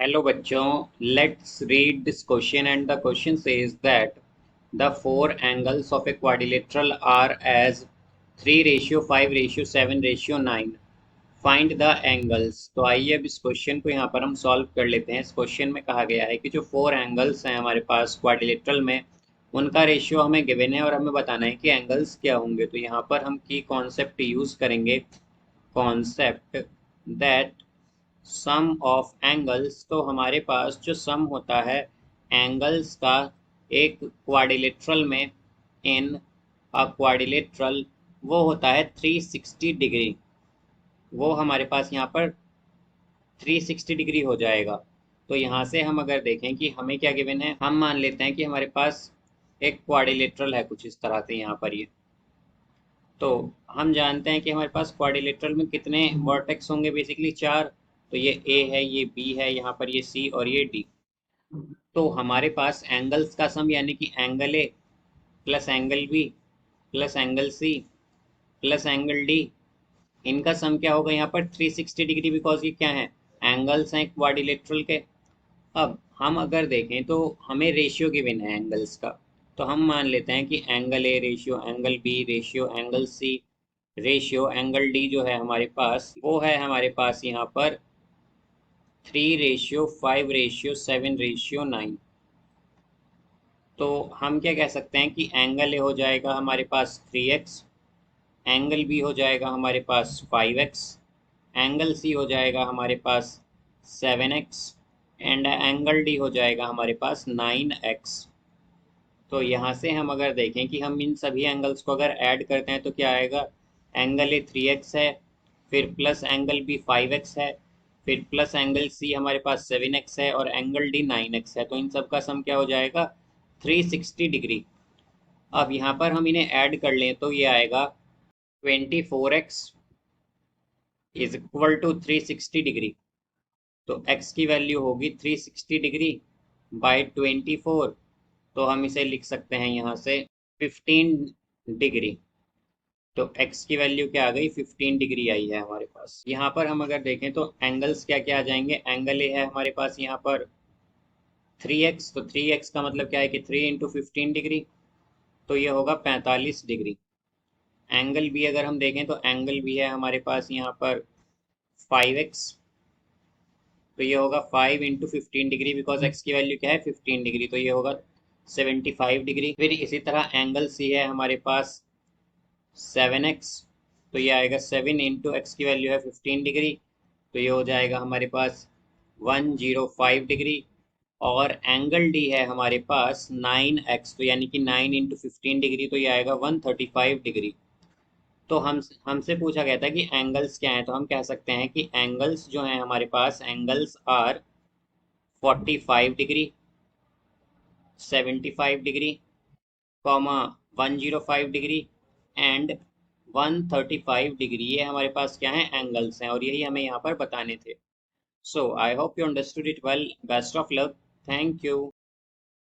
Hello बच्चों, let's read this question and the question says that the four angles of a quadrilateral are as 3:5:7:9. Find the angles. तो आइए अब इस question को यहाँ पर हम सॉल्व कर लेते हैं। इस क्वेश्चन में कहा गया है कि जो फोर एंगल्स हैं हमारे पास क्वाड्रिलेटरल में, उनका रेशियो हमें गिवन है और हमें बताना है कि एंगल्स क्या होंगे। तो यहाँ पर हम की कॉन्सेप्ट यूज करेंगे, concept that sum of angles. तो हमारे पास जो सम होता है एंगल्स का एक क्वाड्रिलेटरल में, इन अ क्वाड्रिलेटरल, वो होता है 360 डिग्री। वो हमारे पास यहाँ पर 360 डिग्री हो जाएगा। तो यहाँ से हम अगर देखें कि हमें क्या गिवन है, हम मान लेते हैं कि हमारे पास एक क्वाड्रिलेटरल है कुछ इस तरह से यहाँ पर ये। तो हम जानते हैं कि हमारे पास क्वाड्रिलेटरल में कितने वर्टेक्स होंगे, बेसिकली चार। तो ये ए है, ये बी है, यहाँ पर ये सी और ये डी। तो हमारे पास एंगल्स का सम यानी कि angle A plus angle B plus angle C plus angle D, इनका सम क्या होगा यहाँ पर 360 डिग्री, बिकॉज ये क्या है, एंगल्स हैं क्वाड्रिलेटरल के। अब हम अगर देखें तो हमें रेशियो गिवन है एंगल्स का। तो हम मान लेते हैं कि angle A ratio angle B ratio angle C ratio angle D जो है हमारे पास, वो है हमारे पास यहाँ पर 3:5:7:9। तो हम क्या कह सकते हैं कि एंगल ए हो जाएगा हमारे पास 3x, एंगल बी हो जाएगा हमारे पास 5x, एंगल सी हो जाएगा हमारे पास 7x एंड एंगल डी हो जाएगा हमारे पास 9x। तो यहाँ से हम अगर देखें कि हम इन सभी एंगल्स को अगर ऐड करते हैं तो क्या आएगा, एंगल ए 3x है, फिर प्लस एंगल बी 5x है, फिर प्लस एंगल सी हमारे पास 7x है और एंगल डी 9x है। तो इन सब का सम क्या हो जाएगा, 360 डिग्री। अब यहाँ पर हम इन्हें ऐड कर लें तो ये आएगा 24x is equal to 360 degree. तो x की वैल्यू होगी 360 डिग्री बाई 24। तो हम इसे लिख सकते हैं यहाँ से 15 डिग्री। तो x की वैल्यू क्या आ गई, 15 डिग्री आई है हमारे पास। यहाँ पर हम अगर देखें तो एंगल्स क्या क्या आ जाएंगे, एंगल ए है हमारे पास यहाँ पर 3x। तो 3x का मतलब क्या है कि 3 इंटू 15 डिग्री, तो ये होगा 45 डिग्री। एंगल बी अगर हम देखें तो एंगल बी है हमारे पास यहाँ पर 5x। तो ये होगा 5 इंटू 15 डिग्री, बिकॉज x की वैल्यू क्या है 15 डिग्री, तो ये होगा 75 डिग्री। फिर इसी तरह एंगल सी है हमारे पास 7x। तो ये आएगा 7 इंटू एक्स की वैल्यू है 15 डिग्री, तो ये हो जाएगा हमारे पास 105 डिग्री। और एंगल डी है हमारे पास 9x, तो यानी कि 9 इंटू 15 डिग्री, तो ये आएगा 135 डिग्री। तो हमसे पूछा गया था कि एंगल्स क्या हैं, तो हम कह सकते हैं कि एंगल्स जो हैं हमारे पास, angles are 45 degree, 75 degree, comma 105 degree and 135 degree. ये हमारे पास क्या है, एंगल्स हैं, और यही हमें यहाँ पर बताने थे। So I hope you understood it well. Best of luck. Thank you.